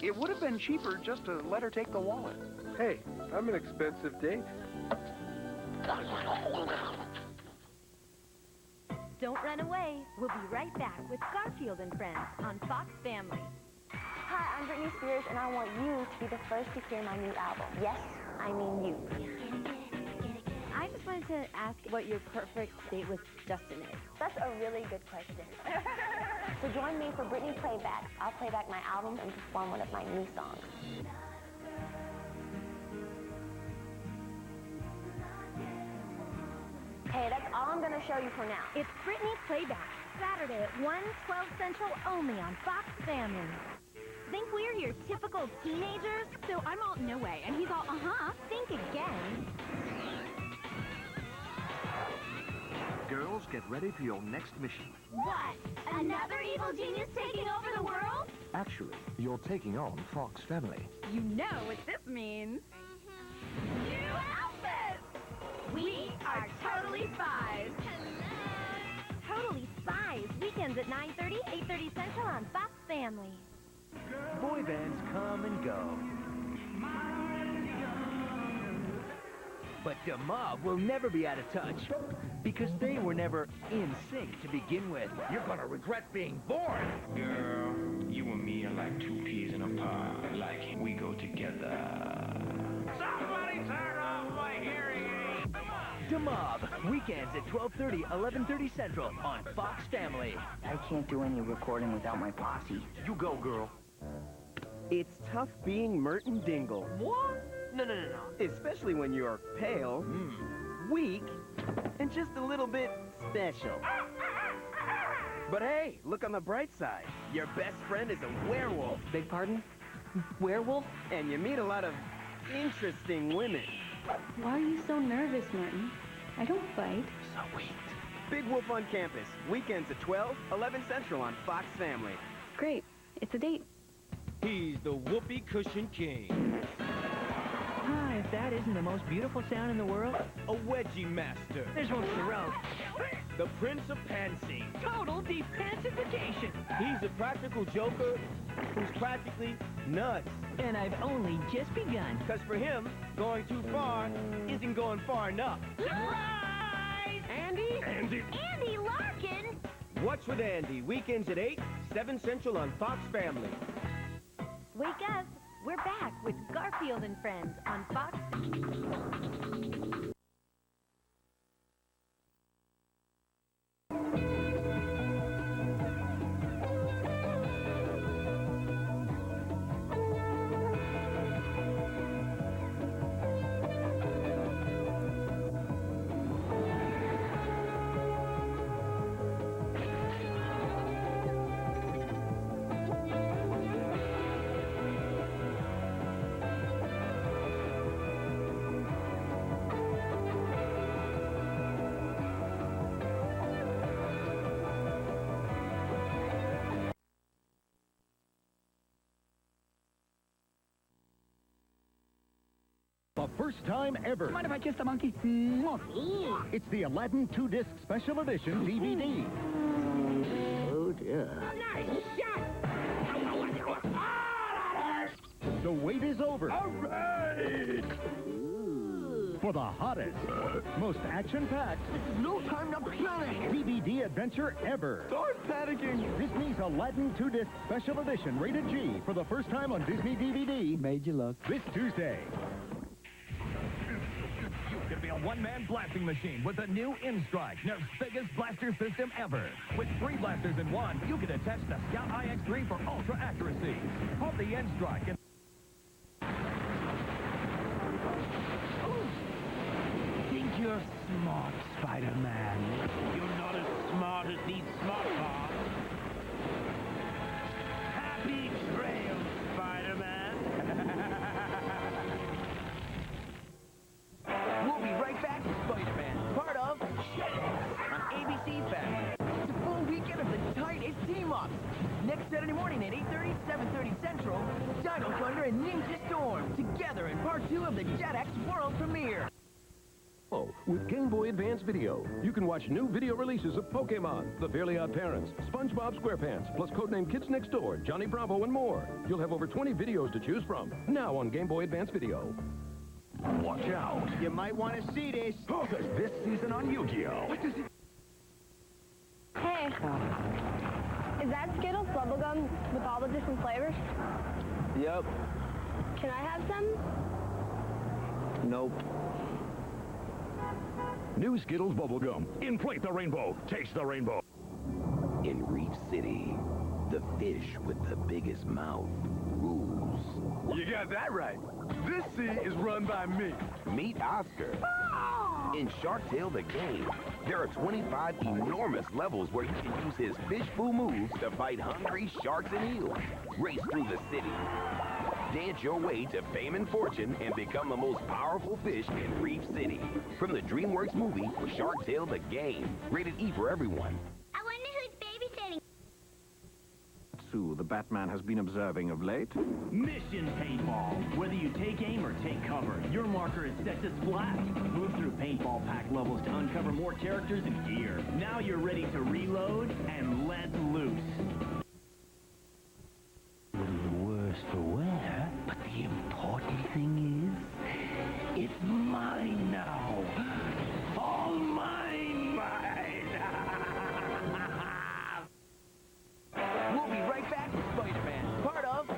It would have been cheaper just to let her take the wallet. Hey, I'm an expensive date. Don't run away. We'll be right back with Garfield and Friends on Fox Family. Hi, I'm Britney Spears, and I want you to be the first to hear my new album. Yes, I mean you. I just wanted to ask what your perfect date with Justin is. That's a really good question. So join me for Britney Playback. I'll play back my album and perform one of my new songs. Okay, that's all I'm going to show you for now. It's Britney Playback, Saturday at 1:12 Central only on Fox Family. Think we're your typical teenagers? So I'm all, no way. And he's all, think again. Girls, get ready for your next mission. What? Another evil genius taking over the world? Actually, you're taking on Fox Family. You know what this means. New outfits! We are Totally Spies. Hello. Totally Spies. Weekends at 9:30, 8:30 Central on Fox Family. Boy bands come and go. But the mob will never be out of touch. Because they were never in sync to begin with. You're gonna regret being born. Girl, you and me are like two peas in a pod. Like we go together. Somebody turn off my hearing aid. The Mob, weekends at 12:30, 11:30 Central on Fox Family. I can't do any recording without my posse. You go, girl. It's tough being Merton Dingle. What? No. Especially when you're pale, weak, and just a little bit special. But hey, look on the bright side. Your best friend is a werewolf. Beg pardon? Werewolf? And you meet a lot of interesting women. Why are you so nervous, Martin? I don't bite. Sweet. Big Wolf on Campus, weekends at 12, 11 Central on Fox Family. Great. It's a date. He's the Whoopee Cushion King. If that isn't the most beautiful sound in the world. A wedgie master. There's one for the road. The Prince of Pansy. Total depansification. He's a practical joker who's practically nuts. And I've only just begun. Because for him, going too far isn't going far enough. Surprise! Andy? Andy Larkin! Watch with Andy, weekends at 8, 7 Central on Fox Family. Wake up. We're back with Garfield and Friends on Fox. The first time ever. Mind if I kiss the monkey? It's the Aladdin 2-disc Special Edition DVD. Oh, dear. Nice shot! The wait is over. All right! For the hottest, most action-packed No time to panic. DVD adventure ever. Start panicking. Disney's Aladdin 2-disc Special Edition rated G for the first time on Disney DVD. Made you look. This Tuesday. You could be a one-man blasting machine with the new InStrike, Nerf's biggest blaster system ever. With 3 blasters in one, you can attach the Scout IX3 for ultra accuracy. Hold the InStrike and... Think you're smart, Spider-Man. You're not as smart as these smart bombs. Happy trail, Spider-Man. We'll be right back with Spider-Man, part of on ABC Family. It's a full weekend of the tightest team-ups. Next Saturday morning at 8:30, 7:30 Central, Dino Thunder and Ninja Storm together in part 2 of the Jetix world premiere. Oh, With Game Boy Advance Video, you can watch new video releases of Pokemon, The Fairly Odd Parents, SpongeBob SquarePants, plus Codename Kids Next Door, Johnny Bravo, and more. You'll have over 20 videos to choose from, now on Game Boy Advance Video. Watch out. You might want to see this. Because this season on Yu-Gi-Oh! Hey, is that Skittles bubblegum with all the different flavors? Yep. Can I have some? Nope. New Skittles Bubblegum. Inflate the rainbow. Taste the rainbow. In Reef City, the fish with the biggest mouth rules. You got that right. This sea is run by me. Meet Oscar. In Shark Tale the Game, there are 25 enormous levels where you can use his fish foo moves to fight hungry sharks and eels. Race through the city. Dance your way to fame and fortune and become the most powerful fish in Reef City. From the DreamWorks movie, Shark Tale the Game. Rated E for everyone. I wonder who's babysitting. Sue, the Batman has been observing of late. Mission Paintball. Whether you take aim or take cover, your marker is set to splat. Move through paintball pack levels to uncover more characters and gear. Now you're ready to reload and let loose. A little worse for wear, but the important thing is, it's mine now. All mine, We'll be right back with Spider-Man, part of on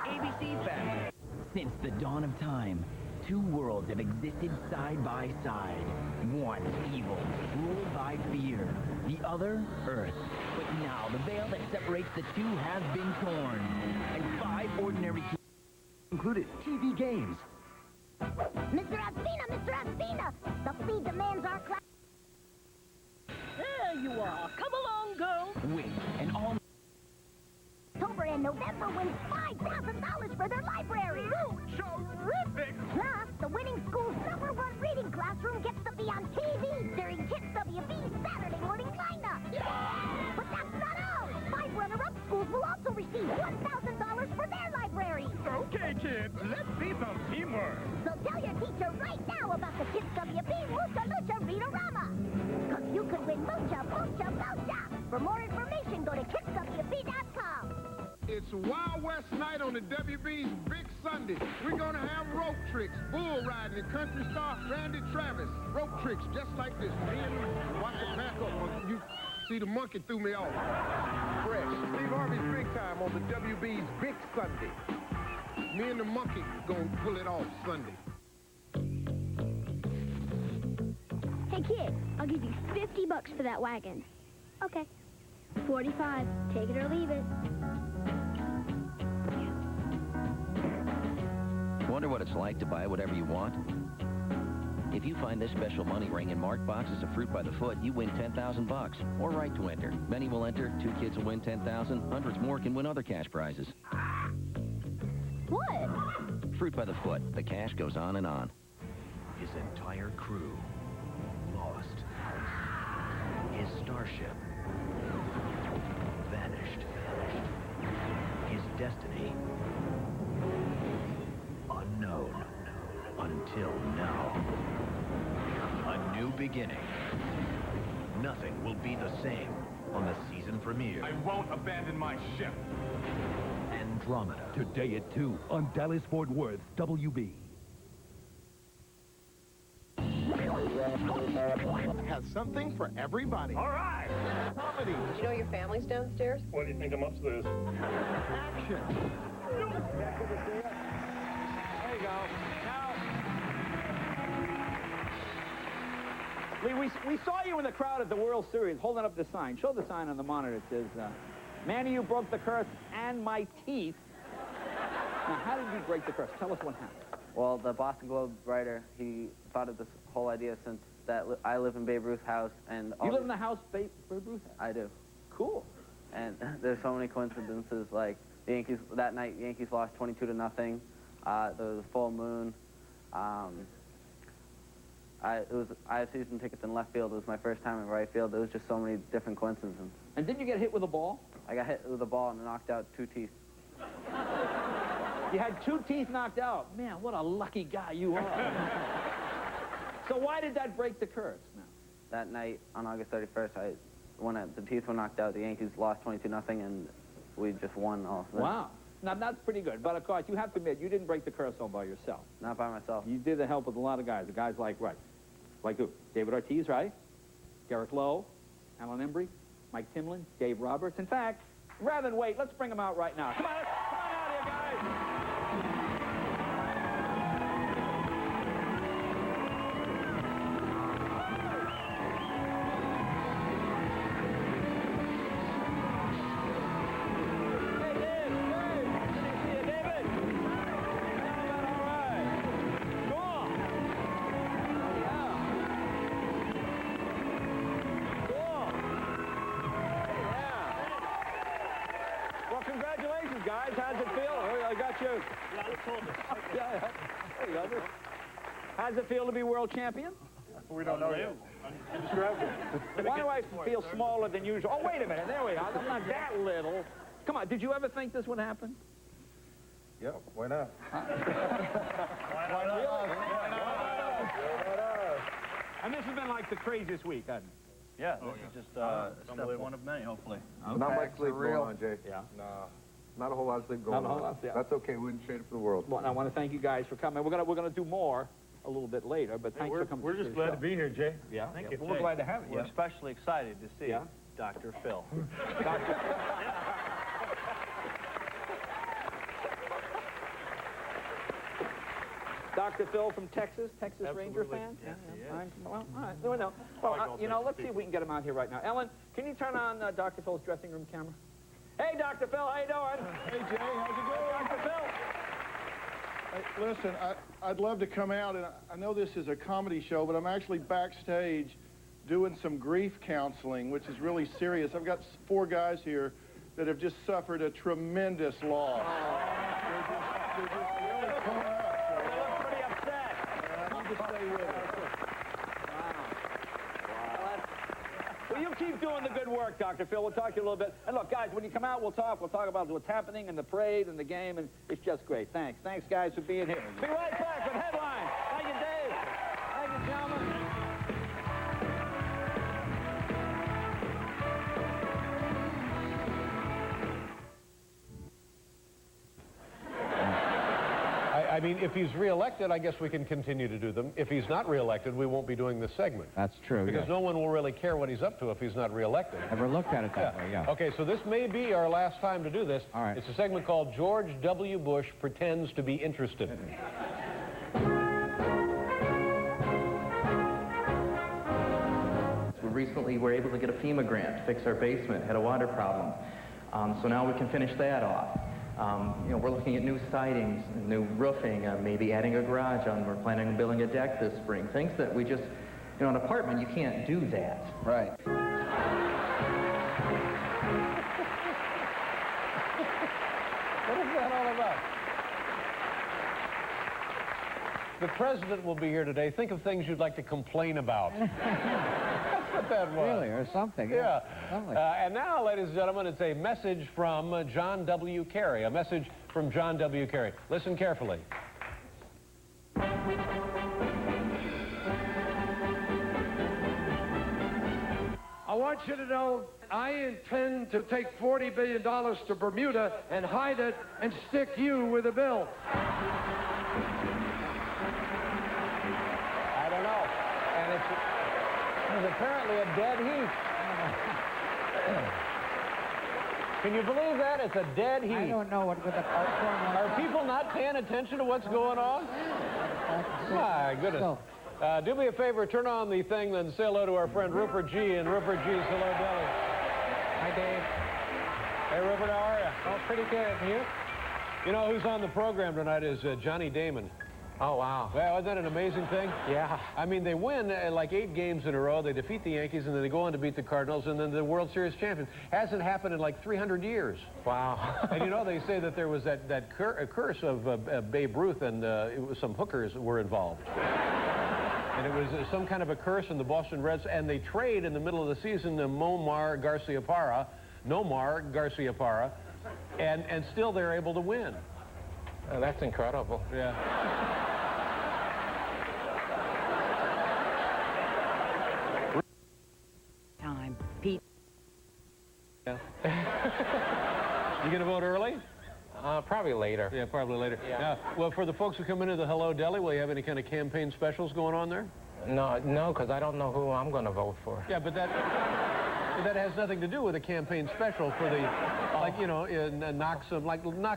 ABC Family. Since the dawn of time, two worlds have existed side by side. One evil, ruled by fear. The other, Earth. But now the veil that separates the two has been torn. And 5 ordinary Included TV games. Mr. Ospina, Mr. Ospina! The feed demands our class. There you are. Come along, girl. Wait, and all... October and November wins $5,000 for their library. Terrific! Plus, the winning school's #1 reading classroom gets to be on TV during Kids WB's Saturday morning lineup. Yeah! But that's not all. 5 runner-up schools will also receive $1,000 for their library. Okay, kids, let's see some teamwork. So tell your teacher right now about the Kids WB Mucha Lucha Read-A-Rama. Because you could win Mucha, Mucha, Mucha. For more information, go to kidswb.com. It's Wild West night on the WB's Big Sunday. We're gonna have rope tricks, bull riding, and country star Randy Travis. Rope tricks just like this. Me and watch it back up. You see the monkey threw me off. Fresh. Steve Harvey's Big Time on the WB's Big Sunday. Me and the monkey gonna pull it off Sunday. Hey, kid, I'll give you $50 for that wagon. Okay. 45. Take it or leave it. Wonder what it's like to buy whatever you want? If you find this special money ring in marked boxes of fruit by the foot, you win $10,000 or right to enter. Many will enter, 2 kids will win $10,000, hundreds more can win other cash prizes. What? Fruit by the foot. The cash goes on and on. His entire crew lost. His starship vanished. His destiny unknown until now. A new beginning. Nothing will be the same on the season premiere. I won't abandon my ship. Andromeda. Today at 2 on Dallas-Fort Worth, WB. Has something for everybody. All right! Comedy. Did you know your family's downstairs? What do you think I'm upstairs? Action. There you go. Now... We saw you in the crowd at the World Series holding up the sign. Show the sign on the monitor. It says, Manny, you broke the curse and my teeth. Now, how did you break the curse? Tell us what happened. Well, the Boston Globe writer, he thought of this whole idea since that I live in Babe Ruth's house. And You live in the house Babe Ruth has? I do. Cool. And there's so many coincidences, like the Yankees, that night, Yankees lost 22-0. There was a full moon. I had season tickets in left field. It was my first time in right field. There was just so many different coincidences. And didn't you get hit with a ball? I got hit with a ball and knocked out 2 teeth. You had 2 teeth knocked out. Man, what a lucky guy you are. So why did that break the curse now? That night on August 31st, when the Teeth were knocked out, the Yankees lost 22-0, and we just won all. Wow. Now, that's pretty good. But, of course, you have to admit, you didn't break the curse all by yourself. Not by myself. You did the help with a lot of guys. The guys like, right? Like who? David Ortiz, right? Derek Lowe, Alan Embry, Mike Timlin, Dave Roberts. In fact, rather than wait, let's bring them out right now. Come on out here, guys. Congratulations, guys. How's it feel? Oh, I got you. Yeah, let's hold it. Yeah. There you go. How's it feel to be world champion? We don't know yet. Why do I feel smaller than usual? Oh, wait a minute. There we are. I'm not that little. Come on. Did you ever think this would happen? Yeah, why not? Why not? And this has been like the craziest week, hasn't it? Yeah, this is just step one of many, hopefully. Okay. Not much sleep going on, Jay. Yeah. Nah, not a whole lot of sleep going on. Not a whole lot, yeah. That's okay. We wouldn't trade it for the world. Well, I want to thank you guys for coming. We're gonna do more a little bit later, but thanks for coming. We're just glad to be here, Jay. Yeah. Thank you. We're glad to have you. We're especially excited to see Yeah. Dr. Phil. Dr. Phil from Texas Ranger fan? Yes, he is. Well, all right. Well, you know, let's see if we can get him out here right now. Ellen, can you turn on Dr. Phil's dressing room camera? Hey, Dr. Phil, how you doing? Hey, Jay, how's it going? Dr. Phil. Hey, listen, I'd love to come out, and I know this is a comedy show, but I'm actually backstage doing some grief counseling, which is really serious. I've got 4 guys here that have just suffered a tremendous loss. They're just really torn up. Stay with us. Well, you keep doing the good work, Dr. Phil. We'll talk to you a little bit. And look, guys, when you come out, we'll talk. We'll talk about what's happening in the parade and the game, and it's just great. Thanks. Thanks, guys, for being here. Be right back with Headlines. Thank you, Dave. Thank you, gentlemen. I mean, if he's reelected, I guess we can continue to do them. If he's not reelected, we won't be doing this segment. That's true, Because no one will really care what he's up to if he's not reelected. Ever looked at it that way, yeah. Okay, so this may be our last time to do this. All right. It's a segment called George W. Bush Pretends to be Interested. We recently were able to get a FEMA grant to fix our basement, had a water problem. So now we can finish that off. You know, we're looking at new sidings, new roofing, maybe adding a garage on. We're planning on building a deck this spring. Things that we just, you know, an apartment, you can't do that. Right. What is that all about? The president will be here today. Think of things you'd like to complain about. That's what that was. Really, or something. Yeah. Something. And now, ladies and gentlemen, it's a message from John W. Kerry. A message from John W. Kerry. Listen carefully. I want you to know I intend to take $40 billion to Bermuda and hide it and stick you with a bill. I don't know. And it's apparently a dead heat. Can you believe that? It's a dead heat. I don't know what with the Are people not paying attention to what's going on? My goodness. Do me a favor, turn on the thing, then say hello to our friend Rupert G. and Rupert G's Hello Deli. Hi, Dave. Hey, Rupert, how are you? Oh, pretty good. You? You know who's on the program tonight is Johnny Damon. Oh, wow. Well, isn't that an amazing thing? Yeah. I mean, they win like 8 games in a row. They defeat the Yankees, and then they go on to beat the Cardinals, and then the World Series champions. Hasn't happened in like 300 years. Wow. And you know, they say that there was that curse of Babe Ruth, and it was some hookers were involved. And it was some kind of a curse in the Boston Reds, and they trade in the middle of the season Nomar Garciaparra, and still they're able to win. Oh, that's incredible. Yeah. Yeah. You gonna vote early? Probably later. Yeah, probably later. Yeah. Now, well, for the folks who come into the Hello Deli, will you have any kind of campaign specials going on there? No, because I don't know who I'm going to vote for. Yeah, but that has nothing to do with a campaign special for the, like, you know, knock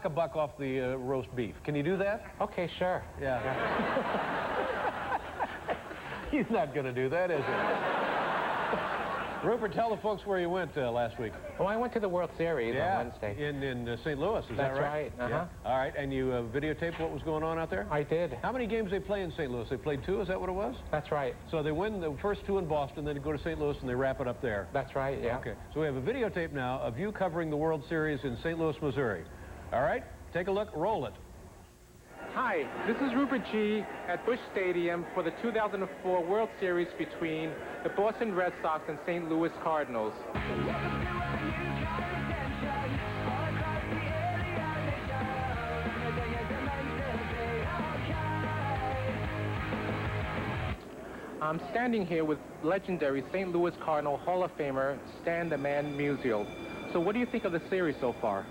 a buck off the roast beef. Can you do that? Okay, sure. Yeah. He's not going to do that, is he? Rupert, tell the folks where you went last week. Oh, I went to the World Series on Wednesday. In St. Louis, is that right? That's right. Yeah. All right, and you videotaped what was going on out there? I did. How many games they play in St. Louis? They played 2, is that what it was? That's right. So they win the first 2 in Boston, then they go to St. Louis and they wrap it up there. That's right, yeah. Okay, so we have a videotape now of you covering the World Series in St. Louis, Missouri. All right, take a look, roll it. Hi, this is Rupert G. at Busch Stadium for the 2004 World Series between the Boston Red Sox and St. Louis Cardinals. I'm standing here with legendary St. Louis Cardinal Hall of Famer Stan the Man Musial. So what do you think of the series so far?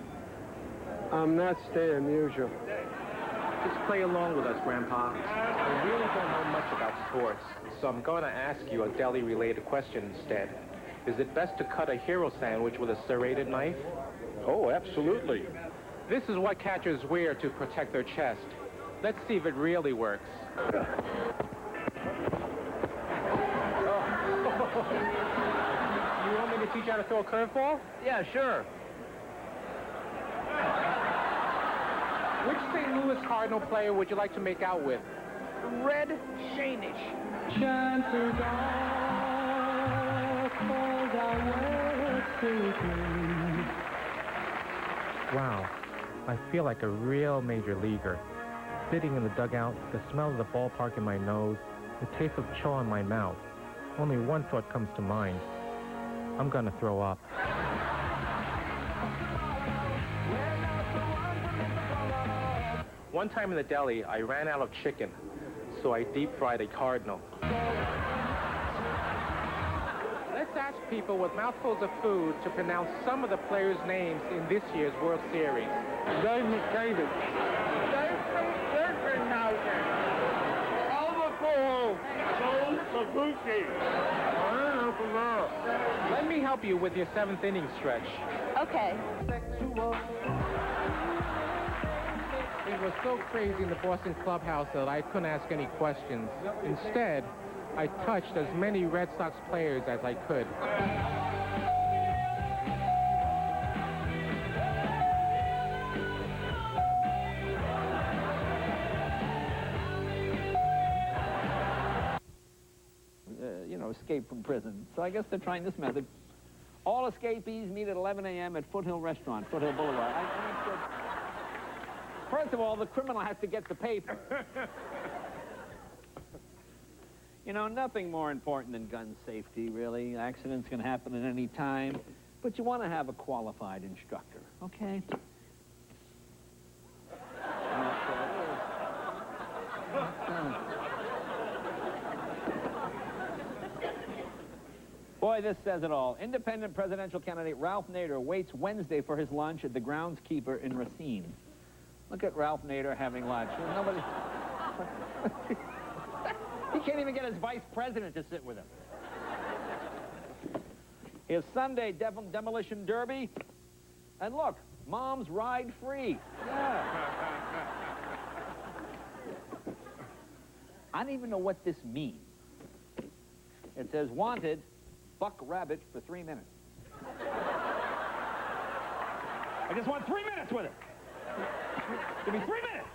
I'm not Stan Musial. Just play along with us, Grandpa. I really don't know much about sports, so I'm going to ask you a deli-related question instead. Is it best to cut a hero sandwich with a serrated knife? Oh, absolutely. This is what catchers wear to protect their chest. Let's see if it really works. You want me to teach you how to throw a curveball? Yeah, sure. Which St. Louis Cardinal player would you like to make out with? Red Shanish. Chances are cold Wow, I feel like a real major leaguer. Sitting in the dugout, the smell of the ballpark in my nose, the taste of chaw in my mouth. Only one thought comes to mind. I'm gonna throw up. One time in the deli, I ran out of chicken, so I deep-fried a Cardinal. Let's ask people with mouthfuls of food to pronounce some of the players' names in this year's World Series. Dave McDavid. Let me help you with your 7th inning stretch. Okay. It was so crazy in the Boston clubhouse that I couldn't ask any questions. Instead, I touched as many Red Sox players as I could. Escape from prison. So I guess they're trying this method. All escapees meet at 11 a.m. at Foothill Restaurant, Foothill Boulevard. First of all, the criminal has to get the paper. You know, nothing more important than gun safety, really. Accidents can happen at any time. But you want to have a qualified instructor, okay? Boy, this says it all. Independent presidential candidate Ralph Nader waits Wednesday for his lunch at the groundskeeper in Racine. Look at Ralph Nader having lunch. There's nobody... He can't even get his vice president to sit with him. His Sunday demolition derby. And look, Mom's Ride Free. Yeah. I don't even know what this means. It says, wanted, buck rabbit for 3 minutes. I just want 3 minutes with it. Give me 3 minutes.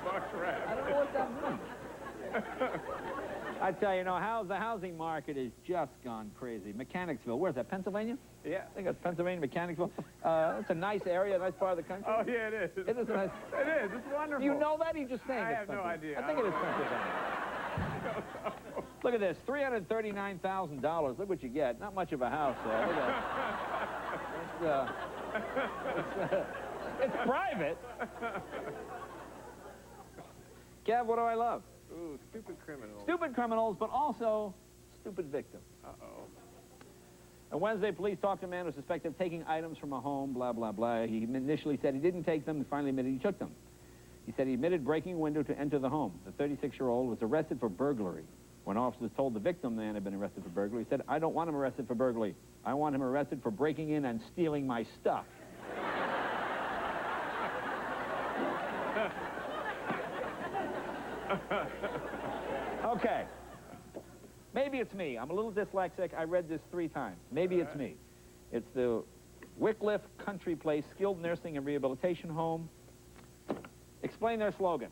Buck rabbit. I don't know what that means. I tell you, the housing market has just gone crazy. Mechanicsville, where's that, Pennsylvania? Yeah. I think it's Pennsylvania, Mechanicsville. It's a nice area, a nice part of the country. Oh, yeah, it is. It is a nice... It is. It's wonderful. You know that? You just saying I it's have no idea. I think it is Pennsylvania. Look at this, $339,000. Look what you get. Not much of a house there. Look at that. It's private. Kev, what do I love? Ooh, stupid criminals. Stupid criminals, but also stupid victims. Uh-oh. On Wednesday, police talked to a man who was suspected of taking items from a home, blah, blah, blah. He initially said he didn't take them and finally admitted he took them. He said he admitted breaking a window to enter the home. The 36-year-old was arrested for burglary. When officers told the victim the man had been arrested for burglary, he said, I don't want him arrested for burglary. I want him arrested for breaking in and stealing my stuff. Okay. Maybe it's me. I'm a little dyslexic. I read this 3 times. Maybe it's me. It's the Wycliffe Country Place Skilled Nursing and Rehabilitation Home. Explain their slogan.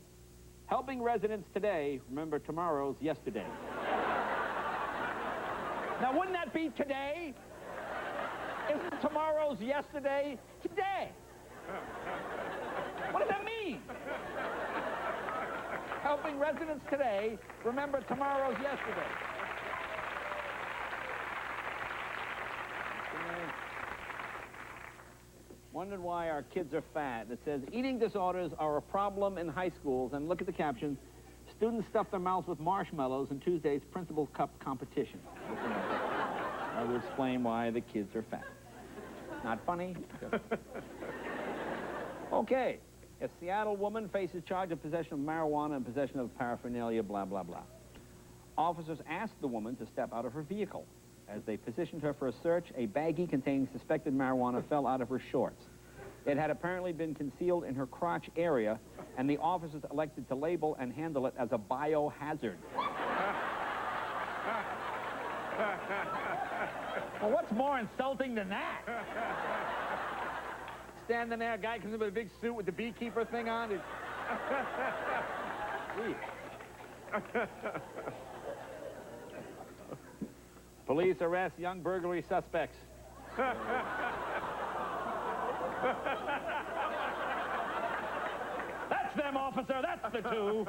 Helping residents today, remember tomorrow's yesterday. Now, wouldn't that be today? Isn't tomorrow's yesterday today? What does that mean? Helping residents today, remember tomorrow's yesterday. Wondered why our kids are fat. It says, eating disorders are a problem in high schools. And look at the caption. Students stuff their mouths with marshmallows in Tuesday's Principal Cup competition. I will explain why the kids are fat. Not funny? Okay. A Seattle woman faces charge of possession of marijuana and possession of paraphernalia, blah, blah, blah. Officers asked the woman to step out of her vehicle. As they positioned her for a search, a baggie containing suspected marijuana fell out of her shorts. It had apparently been concealed in her crotch area, and the officers elected to label and handle it as a biohazard. Well, what's more insulting than that? Standing there, a guy comes in with a big suit with the beekeeper thing on. Police arrest young burglary suspects. That's them, officer. That's the 2.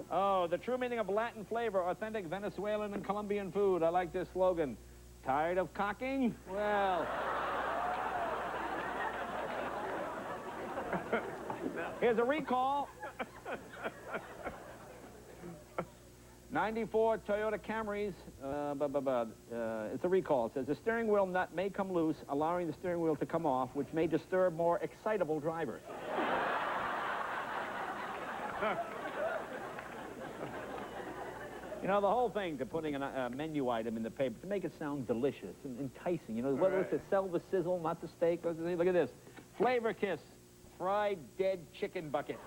Oh, the true meaning of Latin flavor, authentic Venezuelan and Colombian food. I like this slogan. Tired of cocking? Well... Here's a recall. 94 Toyota Camrys, it's a recall. It says the steering wheel nut may come loose, allowing the steering wheel to come off, which may disturb more excitable drivers. You know, the whole thing to putting a menu item in the paper to make it sound delicious and enticing. You know, whether it's to sell the sizzle, not the steak. Look at this. Flavor Kiss, fried dead chicken bucket.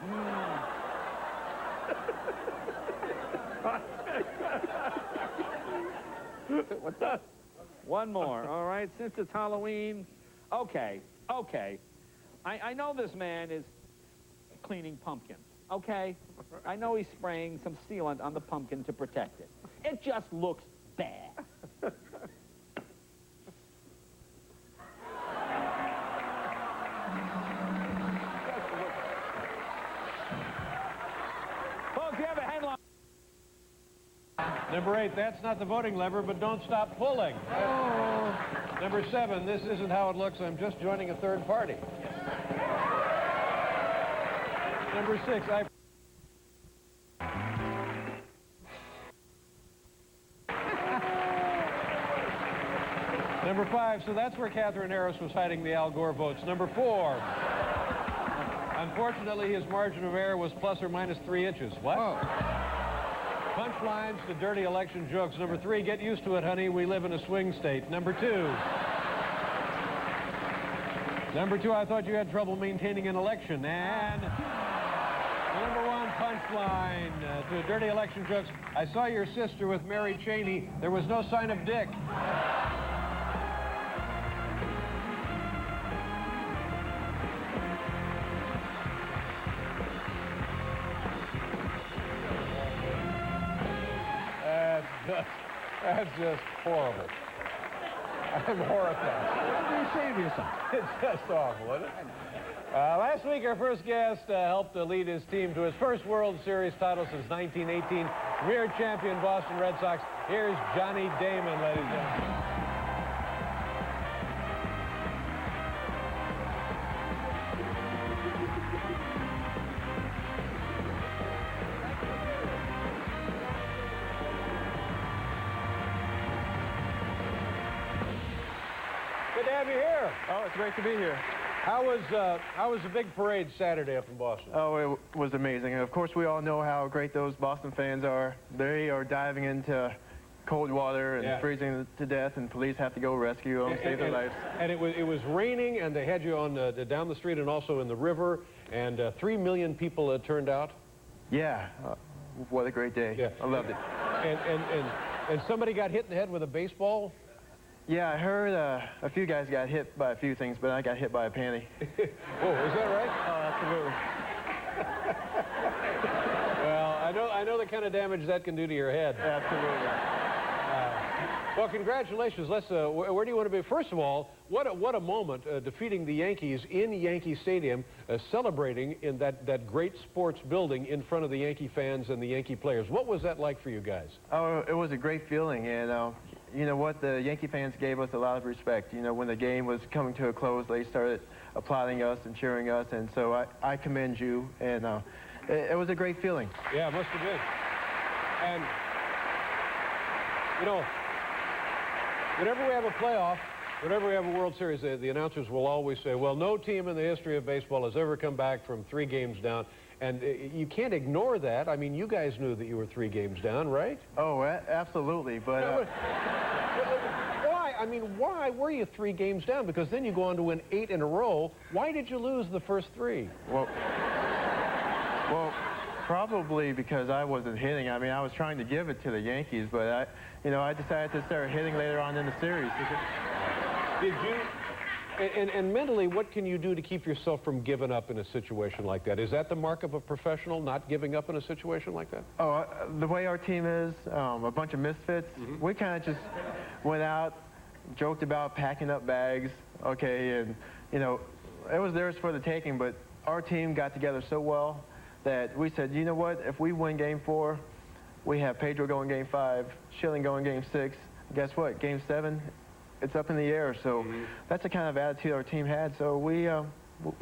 What's up? One more, all right? Since it's Halloween, okay. I know this man is cleaning pumpkins, okay? I know he's spraying some sealant on the pumpkin to protect it. It just looks bad. Folks, you have a headline. Number 8, that's not the voting lever, but don't stop pulling. Oh. Number 7, this isn't how it looks. I'm just joining a third party. Number 6, Number 5, so that's where Catherine Harris was hiding the Al Gore votes. Number 4, unfortunately, his margin of error was plus or minus 3 inches. What? Oh. Punchlines to dirty election jokes. Number 3, get used to it, honey. We live in a swing state. Number 2, I thought you had trouble maintaining an election. And number 1 punchline to dirty election jokes. I saw your sister with Mary Cheney. There was no sign of dick. That's just horrible. I'm horrified. What do you say to yourself? It's just awful, isn't it? Last week, our first guest helped lead his team to his first World Series title since 1918. Rear champion Boston Red Sox. Here's Johnny Damon, ladies and gentlemen. have you here. Oh, it's great to be here. How was the big parade Saturday up in Boston? Oh, it was amazing. And of course, we all know how great those Boston fans are. They are diving into cold water and freezing to death, and police have to go rescue them, save their lives. And it was raining, and they had you on down the street and also in the river, and 3 million people turned out. Yeah, what a great day. Yeah. I loved it. And somebody got hit in the head with a baseball? Yeah, I heard a few guys got hit by a few things, but I got hit by a panty. Oh, is that right? Oh, absolutely. Well, I know the kind of damage that can do to your head. Absolutely. Well, congratulations. Let's. Where do you want to be? First of all, what a moment defeating the Yankees in Yankee Stadium, celebrating in that great sports building in front of the Yankee fans and the Yankee players. What was that like for you guys? Oh, it was a great feeling, and you know what? The Yankee fans gave us a lot of respect. You know, when the game was coming to a close, they started applauding us and cheering us, and so I commend you, and it was a great feeling. Yeah, it must have been. And you know, whenever we have a playoff, whenever we have a World Series, the announcers will always say, well, no team in the history of baseball has ever come back from 3 games down. And you can't ignore that. I mean, you guys knew that you were 3 games down, right? Oh, absolutely. But why? I mean, why were you 3 games down? Because then you go on to win 8 in a row. Why did you lose the first 3? Well, probably because I wasn't hitting. I mean, I was trying to give it to the Yankees, but I decided to start hitting later on in the series. Did you? And mentally, what can you do to keep yourself from giving up in a situation like that? Is that the mark of a professional, not giving up in a situation like that? Oh, the way our team is, a bunch of misfits, we kind of just went out, joked about packing up bags, okay, and, you know, it was theirs for the taking, but our team got together so well that we said, you know what, if we win Game 4, we have Pedro going Game 5, Schilling going Game 6, guess what, Game 7, it's up in the air, so that's the kind of attitude our team had, so we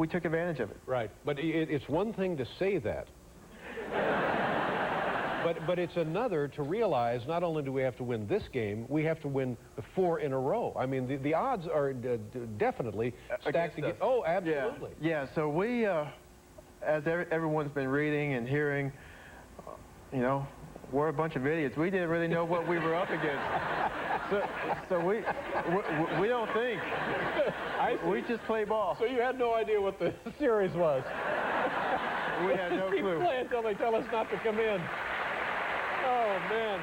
took advantage of it. Right, but it's one thing to say that, but it's another to realize not only do we have to win this game, we have to win 4 in a row. I mean, the odds are definitely stacked against us. Oh, absolutely. Yeah, so we, as everyone's been reading and hearing, you know, we're a bunch of idiots. We didn't really know what we were up against. So we don't think. We just play ball. So you had no idea what the series was. We had no clue. Keep playing until they tell us not to come in. Oh, man.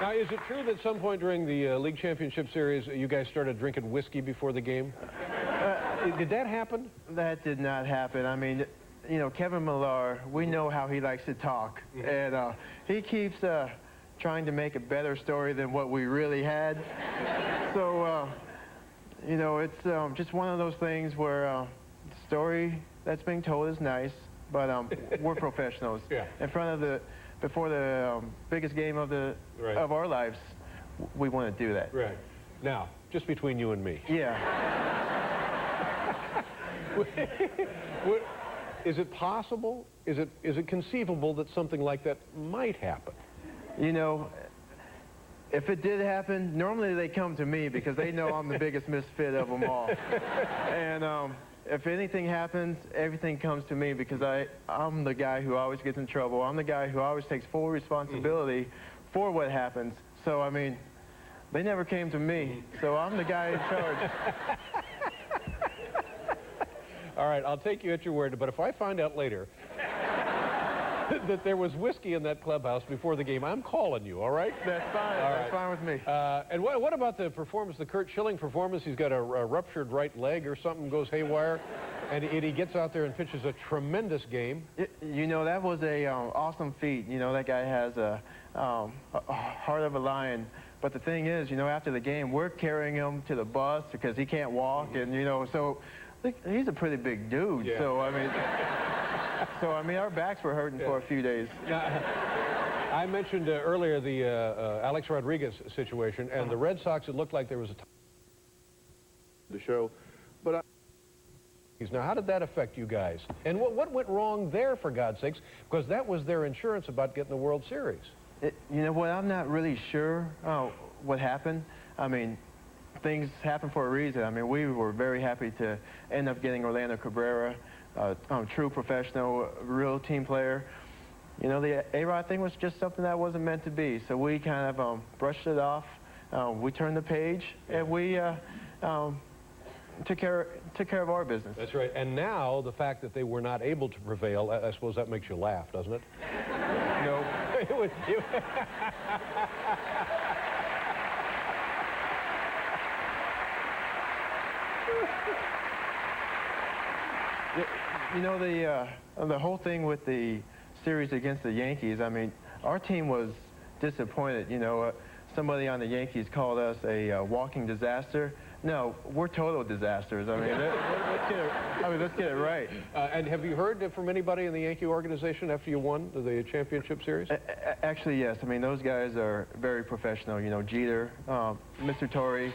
Now, is it true that at some point during the League Championship Series, you guys started drinking whiskey before the game? Did that happen? That did not happen. I mean, you know, Kevin Millar, we know how he likes to talk. And he keeps trying to make a better story than what we really had. So, you know, it's just one of those things where the story that's being told is nice, but we're professionals. Yeah. Before the biggest game of our lives, we want to do that. Right. Now, just between you and me. Yeah. Is it possible? Is it conceivable that something like that might happen? You know, if it did happen, normally they come to me because they know I'm the biggest misfit of them all. And if anything happens, everything comes to me because I'm the guy who always gets in trouble. I'm the guy who always takes full responsibility for what happens. So, I mean, they never came to me, so I'm the guy in charge. All right, I'll take you at your word, but if I find out later that there was whiskey in that clubhouse before the game, I'm calling you, all right? That's fine. That's fine with me. And what about the performance, the Curt Schilling performance? He's got a ruptured right leg or something, goes haywire, and he gets out there and pitches a tremendous game. You know, that was a awesome feat. You know, that guy has a heart of a lion. But the thing is, you know, after the game, we're carrying him to the bus because he can't walk, and, you know, so he's a pretty big dude. Yeah. So, I mean, our backs were hurting for a few days. I mentioned earlier the Alex Rodriguez situation, and the Red Sox, it looked like there was a show, but now, how did that affect you guys? And what went wrong there, for God's sakes? Because that was their insurance about getting the World Series. You know what? I'm not really sure. what happened. I mean, things happen for a reason. I mean, we were very happy to end up getting Orlando Cabrera, true professional, real team player. You know, the A-Rod thing was just something that wasn't meant to be, so we kind of brushed it off. We turned the page, and we took care of our business. That's right. And now, the fact that they were not able to prevail, I suppose that makes you laugh, doesn't it? No. You know, the whole thing with the series against the Yankees, I mean, our team was disappointed. You know, somebody on the Yankees called us a walking disaster. No, we're total disasters. I mean, let's get it right. And have you heard from anybody in the Yankee organization after you won the championship series? Actually, yes. I mean, those guys are very professional. You know, Jeter, Mr. Torrey,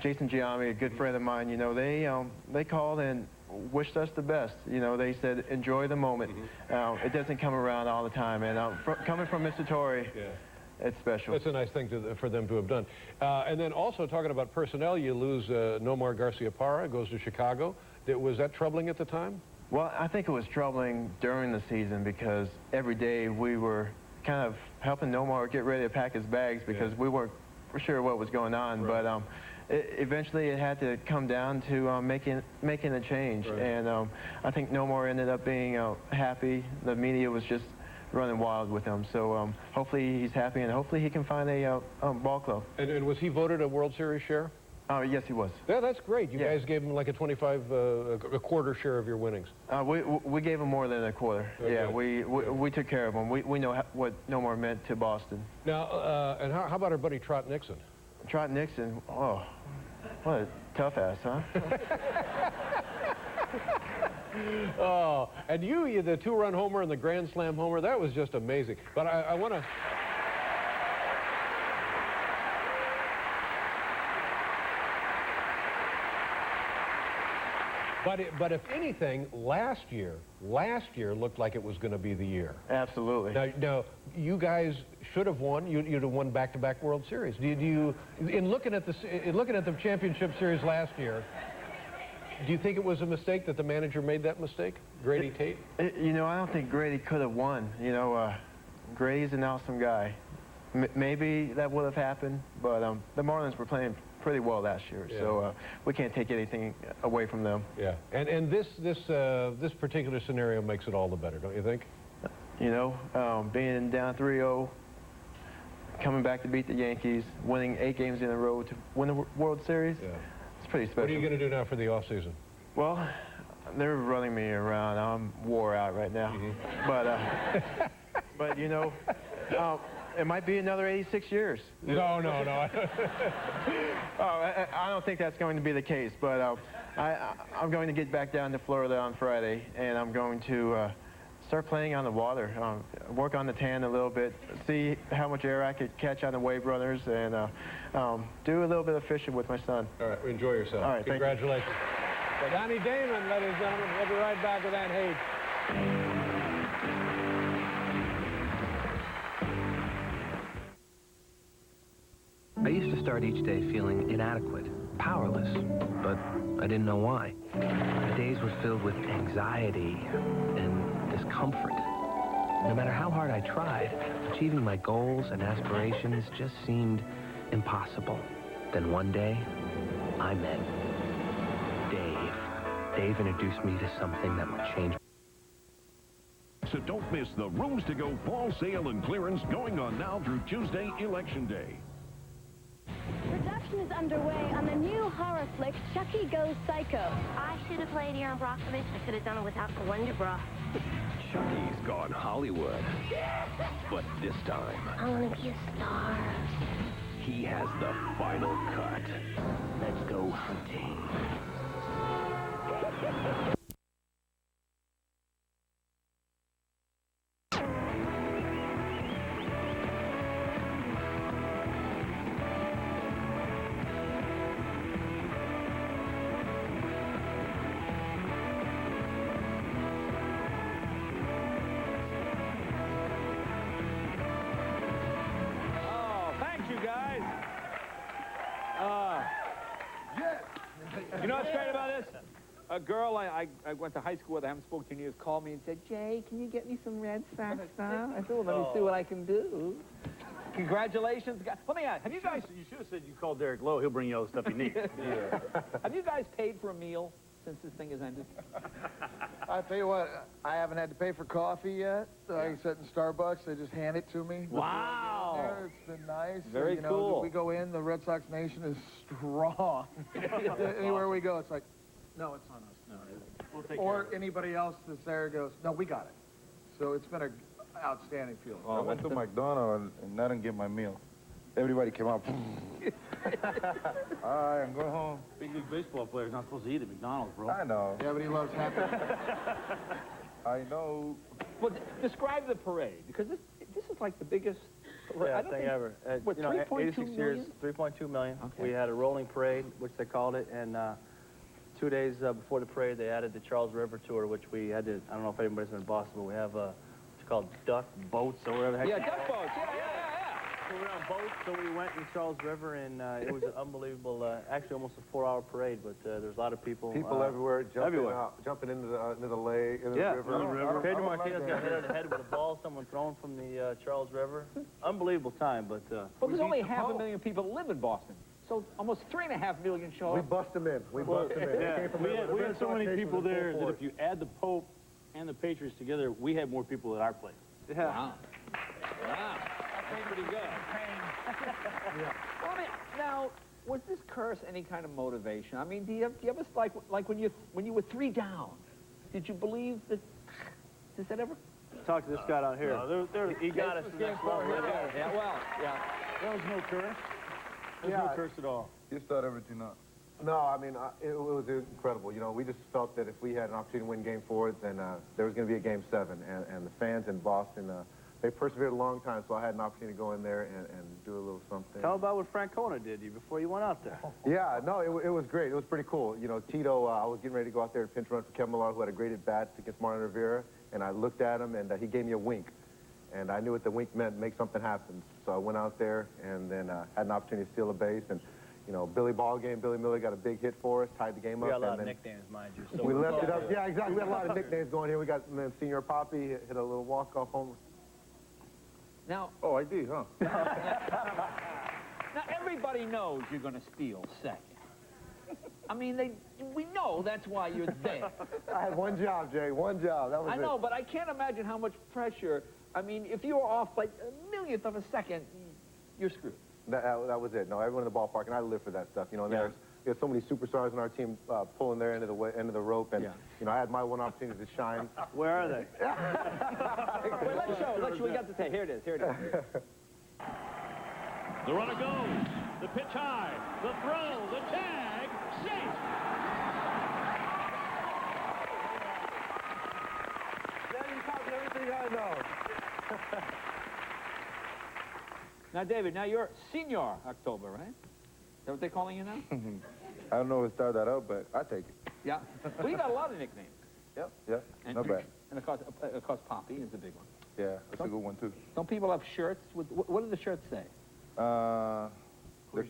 Jason Giambi, a good friend of mine. You know, they called and wished us the best. You know, they said, enjoy the moment. It doesn't come around all the time. And coming from Mr. Torrey, it's special. That's a nice thing for them to have done. And then also talking about personnel, you lose Nomar Garcia-Parra, goes to Chicago. Was that troubling at the time? Well, I think it was troubling during the season because every day we were kind of helping Nomar get ready to pack his bags because we weren't for sure what was going on. Right. But eventually it had to come down to making a change. Right. And I think Nomar ended up being happy. The media was just running wild with him. So hopefully he's happy, and hopefully he can find a ball club. And was he voted a World Series share? Yes, he was. Yeah, that's great. You guys gave him like a a quarter share of your winnings. We gave him more than a quarter. Okay. Yeah, we took care of him. We know what Nomar meant to Boston. Now, and how about our buddy Trot Nixon? Trot Nixon, oh, what a tough ass, huh? Oh, and you the two-run homer and the grand slam homer, that was just amazing. But I want to... But if anything, last year looked like it was going to be the year. Absolutely. Now you guys should have won. You'd have won back-to-back World Series. In looking at the championship series last year, do you think it was a mistake that the manager made that mistake, Grady Tate? You know, I don't think Grady could have won. You know, Grady's an awesome guy. Maybe that would have happened, but the Marlins were playing pretty well last year, so we can't take anything away from them. Yeah, and this particular scenario makes it all the better, don't you think? You know, being down 3-0, coming back to beat the Yankees, winning 8 games in a row to win the World Series, it's pretty special. What are you going to do now for the off season? Well, they're running me around. I'm wore out right now, but you know. It might be another 86 years. No. I don't think that's going to be the case, but I'm going to get back down to Florida on Friday, and I'm going to start playing on the water, work on the tan a little bit, see how much air I could catch on the Wave Runners, and do a little bit of fishing with my son. All right, enjoy yourself. All right, congratulations. Donnie Damon, ladies and gentlemen. We'll be right back with Aunt Hayes. I used to start each day feeling inadequate, powerless, but I didn't know why. The days were filled with anxiety and discomfort. No matter how hard I tried, achieving my goals and aspirations just seemed impossible. Then one day, I met Dave. Dave introduced me to something that would change. So don't miss the Rooms to Go fall sale and clearance going on now through Tuesday, Election Day. Production is underway on the new horror flick, Chucky Goes Psycho. I should have played Aaron Brockovich. I could have done it without the Wonder Bra. Chucky's gone Hollywood. But this time, I want to be a star. he has the final cut. Let's go hunting. Thank you, guys. You know what's great about this? A girl I went to high school with, I haven't spoken to in years, called me and said, Jay, can you get me some Red Sox stuff? I said, well, let me see what I can do. Congratulations. Let me ask, have you guys... You should have said you called Derek Lowe. He'll bring you all the stuff you need. Yeah. Have you guys paid for a meal since this thing has ended? I tell you what, I haven't had to pay for coffee yet. I sit in Starbucks, they just hand it to me. Wow. It's been nice. Very you know, cool. We go in, the Red Sox Nation is strong. Anywhere we go, it's like, no, it's on us. No, we'll take or anybody else that's there goes, no, we got it. So it's been an outstanding feeling. I went to McDonald's and I didn't get my meal. Everybody came out. All right, I'm going home. Big league baseball player's not supposed to eat at McDonald's, bro. I know. Yeah, but he loves happy. I know. Well, describe the parade, because this is like the biggest parade. Yeah, I don't thing think ever. What, you know, 3.2 86 years, million? 3.2 million. Okay. We had a rolling parade, which they called it, and 2 days before the parade, they added the Charles River Tour, which we had to, I don't know if anybody's been in Boston, but we have it's called duck boats or whatever the heck. Yeah, duck boats. Yeah. So we were on boats, so we went in Charles River, and it was an unbelievable, actually almost a 4-hour parade, but there's a lot of people. People everywhere jumping into the lake, into the river. Pedro Martinez got hit on the head with a ball, someone thrown from the Charles River. Unbelievable time, but... Well, there's only 500,000 people that live in Boston, so almost 3.5 million show up. We bust them in. We bust them in. Yeah, we had so many people there that if you add the Pope and the Patriots together, we had more people at our place. Yeah. Wow. That's pretty good. Well, I mean, now, was this curse any kind of motivation? I mean, do you ever, like when you were 3 down, did you believe that, does that ever? Talk to this guy out here. No, he got us to the next level. Yeah, well, yeah. There was no curse. There was no curse at all. You start everything up. No, I mean, it was incredible. You know, we just felt that if we had an opportunity to win Game 4, then there was going to be a Game 7. And the fans in Boston, they persevered a long time, so I had an opportunity to go in there and do a little something. Tell about what Francona did to you before you went out there. Yeah, no, it was great. It was pretty cool. You know, Tito, I was getting ready to go out there to pinch run for Kevin Millar, who had a great at-bat against Martin Rivera, and I looked at him, and he gave me a wink. And I knew what the wink meant, make something happen. So I went out there and then had an opportunity to steal a base. And, you know, Billy Miller got a big hit for us, tied the game up. We got a lot of nicknames, mind you. So we left it up. Yeah, exactly. We had a lot of nicknames going here. We got Senior Poppy, hit a little walk-off home. Now... Oh, I did, huh? Now, everybody knows you're going to steal second. I mean, we know that's why you're there. I had one job, Jay, one job. That was I know, but I can't imagine how much pressure. I mean, if you were off like a millionth of a second, you're screwed. That was it. No, everyone in the ballpark, and I live for that stuff. You know, and we had so many superstars on our team pulling their end of the rope, and you know, I had my one opportunity to shine. Where are they? Wait, let's show. We got the tape. Here it is. The runner goes. The pitch high. The throw. The tag. Safe. Now you talking everything I know. Now, David, you're Senior October, right? Is that what they're calling you now? I don't know who started that out, but I take it. Yeah. Well, you got a lot of nicknames. Yep, not bad. And of course, Poppy is a big one. Yeah, that's a good one, too. Some people have shirts with, what do the shirts say? The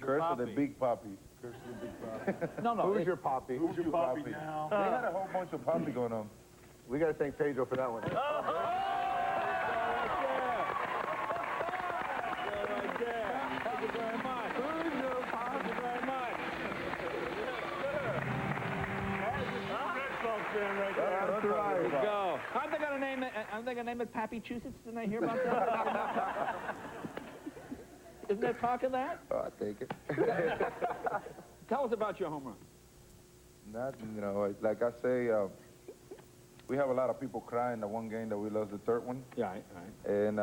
curse of the big poppy. Curse of the big poppy. No. Who's your Poppy? Who's your poppy now? They had a whole bunch of poppy going on. We got to thank Pedro for that one. That's right. There you go. Aren't they gonna name it Pappy-choosets? Didn't I hear about that? Isn't there talk of that? Oh, I take it. Tell us about your home run. Nothing, you know, like I say, we have a lot of people crying the one game that we lost the third one. Yeah, right. And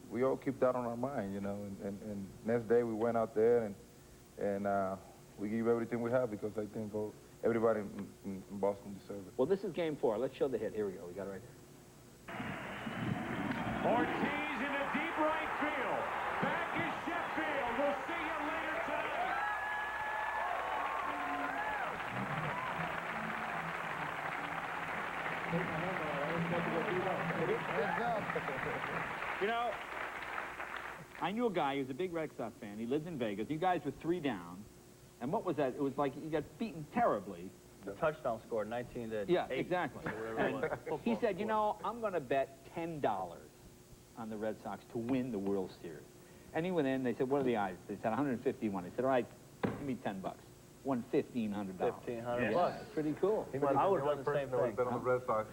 we all keep that on our mind, you know. And next day we went out there and we give everything we have because I think everybody in Boston deserves it. Well, this is Game 4. Let's show the hit. Here we go. We got it right there. Ortiz in the deep right field. Back is Sheffield. We'll see you later tonight. You know, I knew a guy who was a big Red Sox fan. He lived in Vegas. You guys were 3 down. And what was that? It was like you got beaten terribly. The touchdown score, 19 to 8. Yeah, exactly. Whatever it was. He said, you know, I'm going to bet $10 on the Red Sox to win the World Series. And he went in, they said, what are the odds? They said 151. He said, all right, give me $10. Won $1,500. $1,500 Yeah, bucks. pretty cool. I would have done the same thing. On the Red Sox.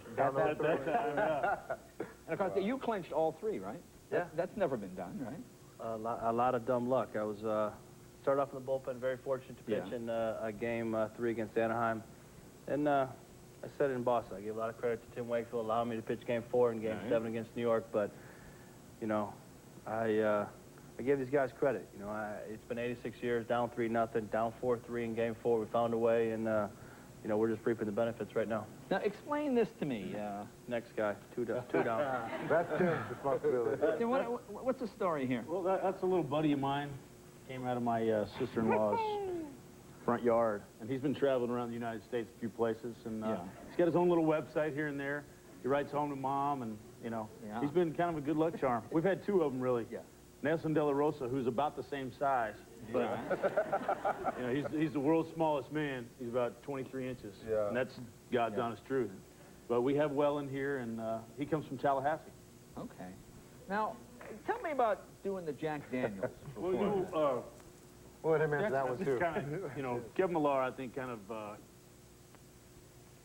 And of course, you clinched all 3, right? Yeah. That's never been done, right? A lot of dumb luck. I was started off in the bullpen, very fortunate to pitch Yeah. in a game 3 against Anaheim. And I said it in Boston. I give a lot of credit to Tim Wakefield, allowing me to pitch game 4 and game 7 against New York. But, you know, I give these guys credit. You know, it's been 86 years, down 3-0, down 4-3 in game 4. We found a way, and, you know, we're just reaping the benefits right now. Now, explain this to me. Next guy, two down. That's Tim's responsibility. Tim, what's the story here? Well, that's a little buddy of mine. Came out of my sister-in-law's front yard, and he's been traveling around the United States a few places, and he's got his own little website here and there. He writes home to Mom, and, you know, he's been kind of a good luck charm. We've had 2 of them, really. Yeah. Nelson De La Rosa, who's about the same size, but you know, he's the world's smallest man. He's about 23 inches, and that's God's honest truth. But we have Well in here, and he comes from Tallahassee. Okay. Now, tell me about doing the Jack Daniels. Well, you know, Well, let him answer that one, too. Kind of, you know, Kevin Millar, I think, kind of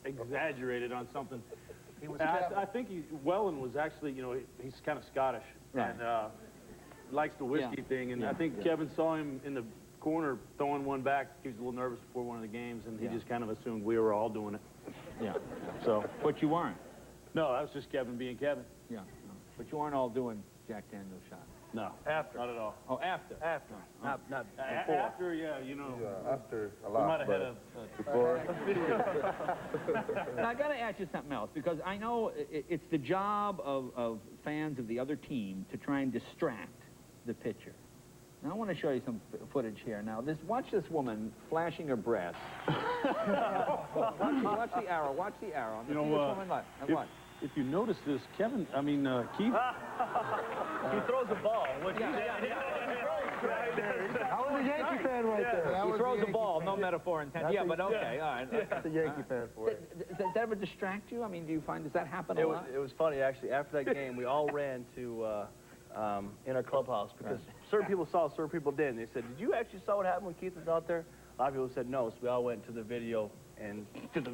exaggerated on something. I think Wellen was actually, you know, he's kind of Scottish. Right. And likes the whiskey thing. And I think Kevin saw him in the corner throwing one back. He was a little nervous before one of the games, and he just kind of assumed we were all doing it. Yeah. So. But you weren't. No, that was just Kevin being Kevin. Yeah. But you weren't all doing Jack Daniels shots. No. After. Not at all. Oh, after. After. Not before. After, yeah, you know. Yeah, after a We lot. might have had a before. Now, I got to ask you something else, because I know it's the job of fans of the other team to try and distract the pitcher. Now, I want to show you some footage here. Now, watch this woman flashing her breasts. watch the arrow. Watch the arrow. You know, if you notice this, Keith. He throws the ball. I was a Yankee fan right there. He throws the ball, no metaphor intended. Yeah, but okay, all right. That's a Yankee fan for it. Does that ever distract you? I mean, does that happen a lot? It was funny, actually. After that game, we all ran to in our clubhouse because certain people saw, certain people didn't. They said, did you actually saw what happened when Keith was out there? A lot of people said no, so we all went to the video and saw the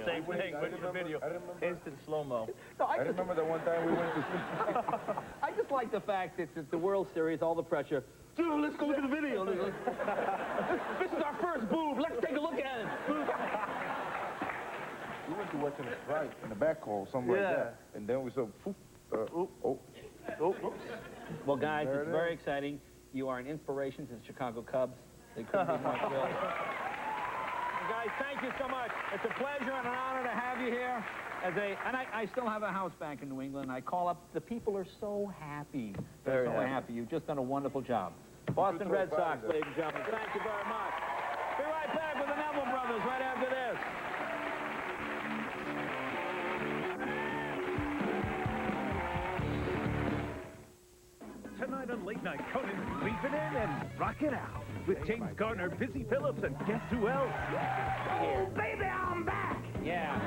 same thing. Went to the video, instant slow-mo. No, I remember the one time we went to... I just like the fact that it's the World Series, all the pressure. Dude, let's go to the video. This is our first boob. Let's take a look at it. We went to watching a strike in the back hall, something like that. And then we saw... Well, guys, it's very exciting. You are an inspiration to the Chicago Cubs. They couldn't be more thrilled. Guys, thank you so much. It's a pleasure and an honor to have you here. And I still have a house back in New England. I call up, the people are so happy. They're so happy. You've just done a wonderful job. Boston Red Sox, ladies and gentlemen. Thank you very much. Be right back with the Neville Brothers right after this. Tonight on Late Night, Conan's leaping in and rocking out with James Garner, Busy Phillips, and guess who else? Oh, baby, I'm back! Yeah.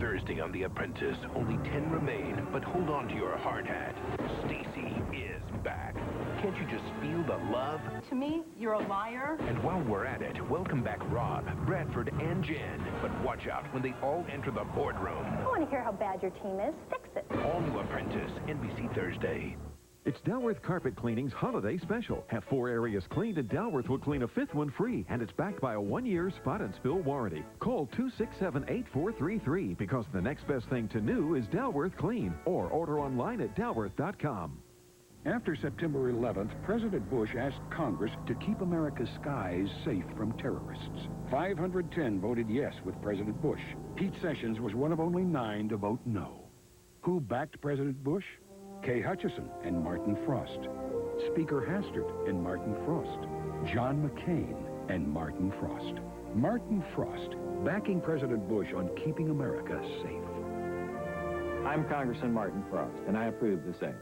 Thursday on The Apprentice, only 10 remain, but hold on to your hard hat. Stacy is back. Can't you just feel the love? To me, you're a liar. And while we're at it, welcome back Rob, Bradford, and Jen. But watch out when they all enter the boardroom. I want to hear how bad your team is. Fix it. All New Apprentice, NBC Thursday. It's Dalworth Carpet Cleaning's holiday special. Have 4 areas cleaned and Dalworth will clean a 5th one free, and it's backed by a 1-year spot and spill warranty. Call 267-8433 because the next best thing to new is Dalworth Clean, or order online at dalworth.com. After September 11th, President Bush asked Congress to keep America's skies safe from terrorists. 510 voted yes with President Bush. Pete Sessions was one of only 9 to vote no. Who backed President Bush? Kay Hutchison and Martin Frost. Speaker Hastert and Martin Frost. John McCain and Martin Frost. Martin Frost, backing President Bush on keeping America safe. I'm Congressman Martin Frost, and I approve the same.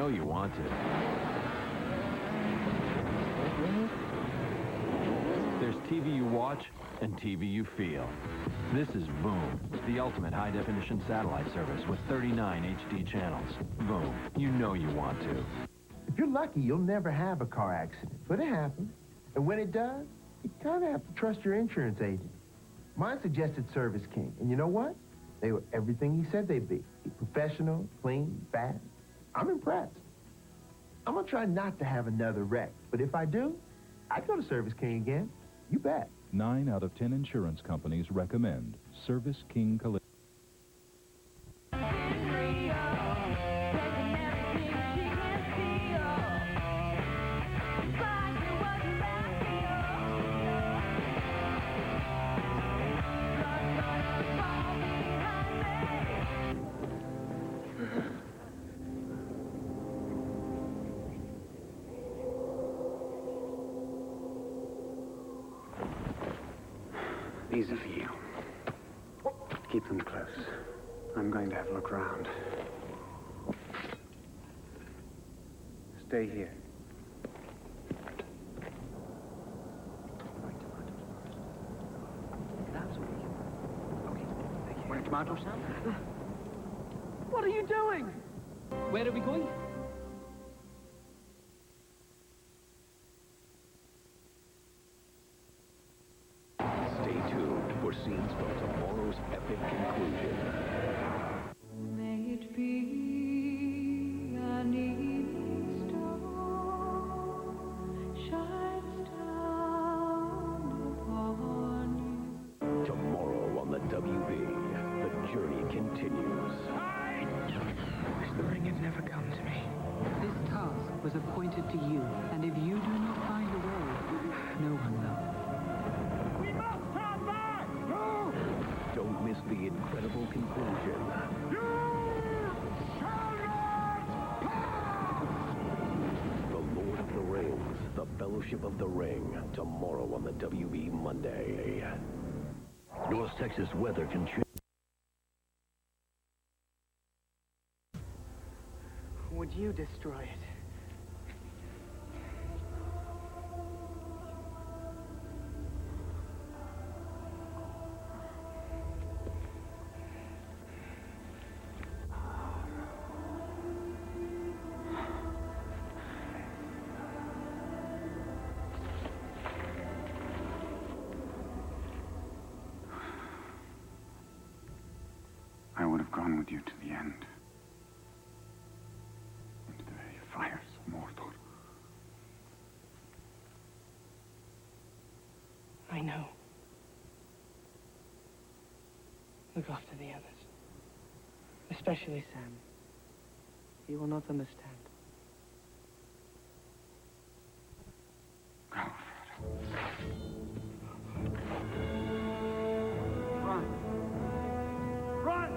know you want to. There's TV you watch and TV you feel. This is Boom, the ultimate high-definition satellite service with 39 HD channels. Boom, you know you want to. If you're lucky, you'll never have a car accident, but it happens. And when it does, you kind of have to trust your insurance agent. Mine suggested Service King, and you know what? They were everything he said they'd be. Professional, clean, fast. I'm impressed. I'm gonna try not to have another wreck, but if I do, I'd go to Service King again. You bet. 9 out of 10 insurance companies recommend Service King Collision. These are for you. Keep them close. I'm going to have a look around. Stay here. Want a tomato salad? What are you doing? Where are we going? Stay tuned for scenes from tomorrow's epic conclusion. May it be an evening star shines down upon you. Tomorrow on the WB, the journey continues. Wish the ring had never come to me. This task was appointed to you, and if you do not find a way, no one will. Don't miss the incredible conclusion. The Lord of the Rings, the Fellowship of the Ring, tomorrow on the WB Monday. North Texas weather can change. Would you destroy it? I would have gone with you to the end. Into the very fires of Mordor. I know. Look after the others. Especially Sam. He will not understand. Run! Run!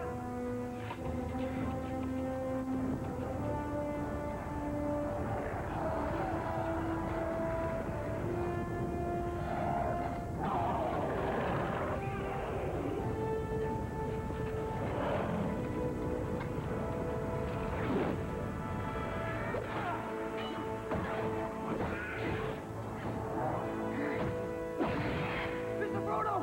Mr. Frodo!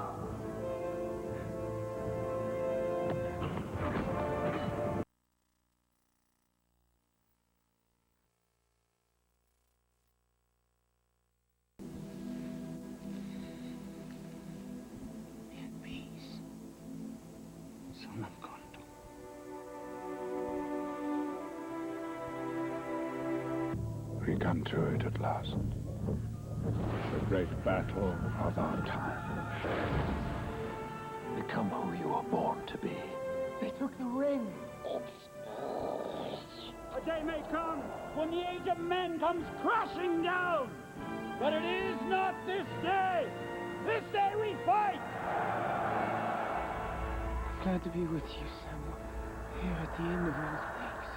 Son of God. We come to it at last. The great battle of our time. Become who you were born to be. They took the ring. A day may come when the age of men comes crashing down. But it is not this day. This day we fight. Glad to be with you, Sam. Here at the end of all things.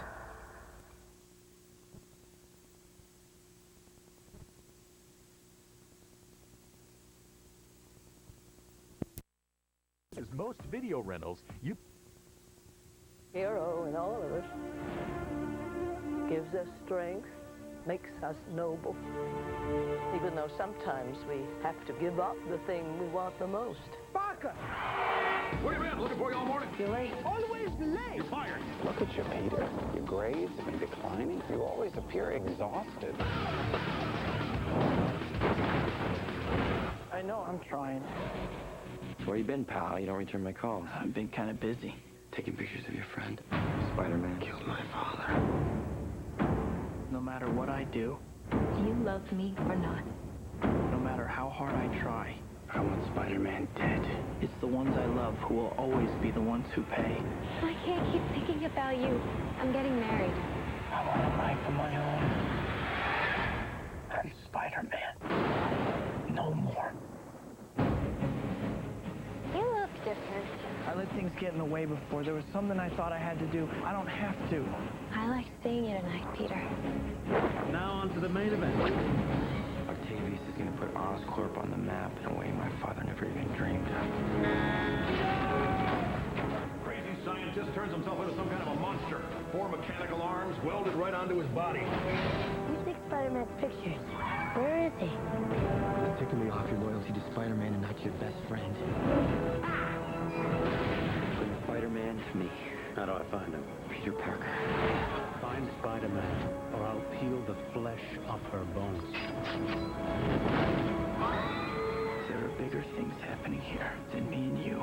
As most video rentals, you Hero and all of us. gives us strength, makes us noble. Even though sometimes we have to give up the thing we want the most. Barker! Where you been? Looking for you all morning. You're late. Always late! You're fired. Look at you, Peter. Your grades have been declining. You always appear exhausted. I know I'm trying. Where you been, pal? You don't return my calls. I've been kind of busy. Taking pictures of your friend. Spider-Man killed my father. No matter what I do, Do you love me or not? no matter how hard I try, I want Spider-Man dead. it's the ones I love who will always be the ones who pay. I can't keep thinking about you. I'm getting married. I want a life of my own. And Spider-Man. No more. You look different. I let things get in the way before. There was something I thought I had to do. I don't have to. I like seeing you tonight, Peter. Now on to the main event. Octavius is going to put Oscorp on the map in a way my father never even dreamed of. Crazy scientist turns himself into some kind of a monster. 4 mechanical arms welded right onto his body. Who takes Spider-Man's pictures? Where is he? It's ticking me off your loyalty to Spider-Man and not your best friend. Bring Spider-Man to me. How do I find him? Peter Parker. Find Spider-Man, or I'll peel the flesh off her bones. There are bigger things happening here than me and you.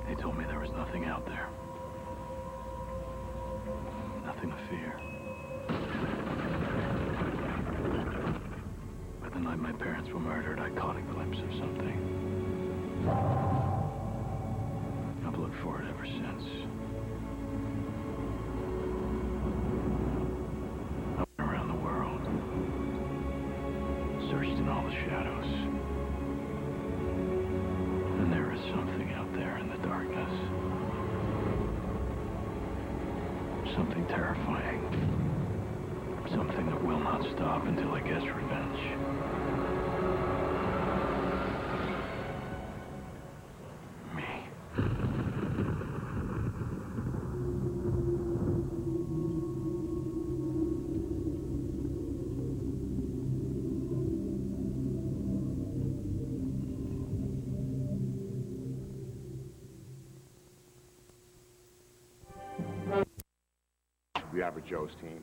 They told me there was nothing out there. Nothing to fear. But the night my parents were murdered, I caught a glimpse of something. I've looked for it ever since. I went around the world, searched in all the shadows. And there is something out there in the darkness. Something terrifying. Something that will not stop until it gets revenge. The average Joe's team.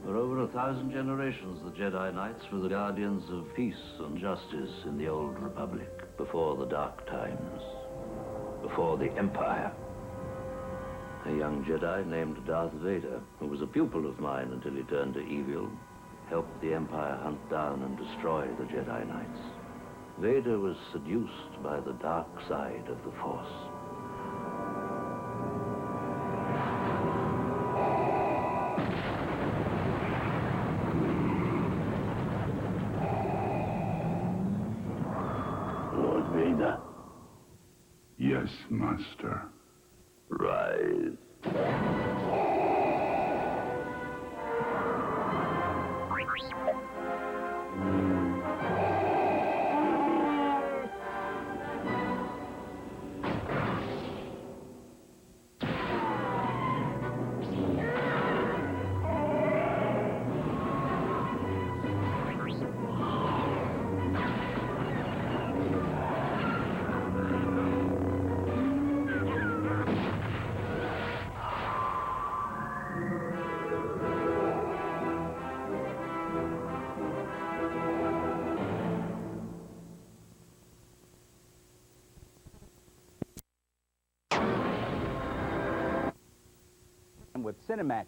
For over 1,000 generations, the Jedi Knights were the guardians of peace and justice in the Old Republic, before the Dark Times, before the Empire. A young Jedi named Darth Vader, who was a pupil of mine until he turned to evil, helped the Empire hunt down and destroy the Jedi Knights. Vader was seduced by the dark side of the Force. Lord Vader. Yes, Master. Rise. with Cinemax.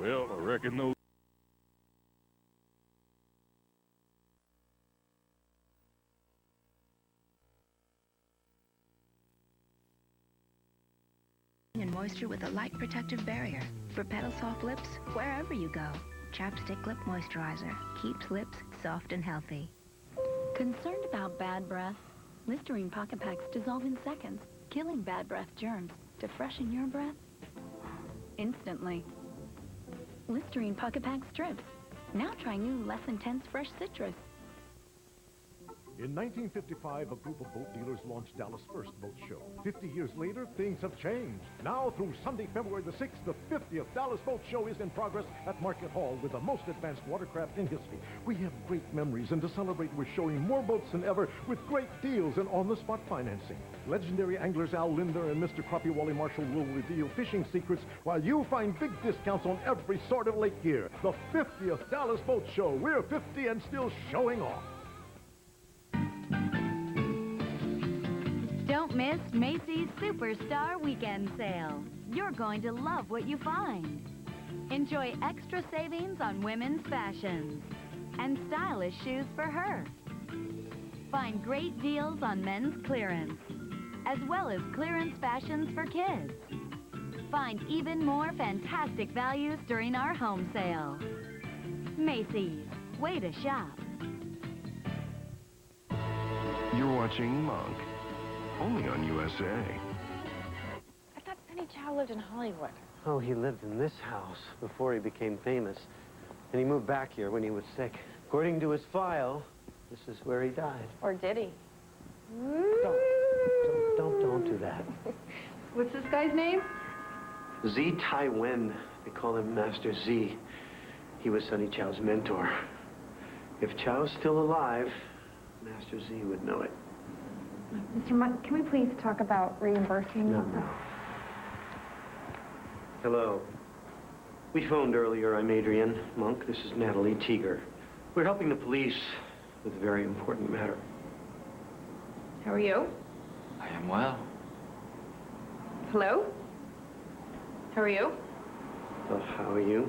Well, I reckon those... And moisture with a light protective barrier for petal soft lips wherever you go. Chapstick Lip Moisturizer keeps lips soft and healthy. Concerned about bad breath? Listerine Pocket Packs dissolve in seconds, killing bad breath germs to freshen your breath instantly. Listerine Pocket Pack Strips. Now try new, less intense fresh citrus. In 1955, a group of boat dealers launched Dallas' first boat show. 50 years later, things have changed. Now, through Sunday, February the 6th, the 50th Dallas Boat Show is in progress at Market Hall with the most advanced watercraft in history. We have great memories, and to celebrate, we're showing more boats than ever with great deals and on-the-spot financing. Legendary anglers Al Linder and Mr. Crappie Wally Marshall will reveal fishing secrets while you find big discounts on every sort of lake gear. The 50th Dallas Boat Show. We're 50 and still showing off. Don't miss Macy's Superstar Weekend Sale. You're going to love what you find. Enjoy extra savings on women's fashions and stylish shoes for her. Find great deals on men's clearance, as well as clearance fashions for kids. Find even more fantastic values during our home sale. Macy's, way to shop. You're watching Monk, only on USA. I thought Sonny Chow lived in Hollywood. Oh, he lived in this house before he became famous. And he moved back here when he was sick. According to his file, this is where he died. Or did he? Don't do that. What's this guy's name? Z Tai Wen. They call him Master Z. He was Sonny Chow's mentor. If Chow's still alive, Master Z would know it. Mr. Monk, can we please talk about reimbursing? No. Hello. We phoned earlier. I'm Adrian Monk. This is Natalie Teeger. We're helping the police with a very important matter. How are you? I am well. Hello? How are you? Well, how are you?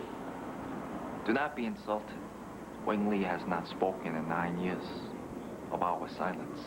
Do not be insulted. Wing Lee has not spoken in 9 years of our silence.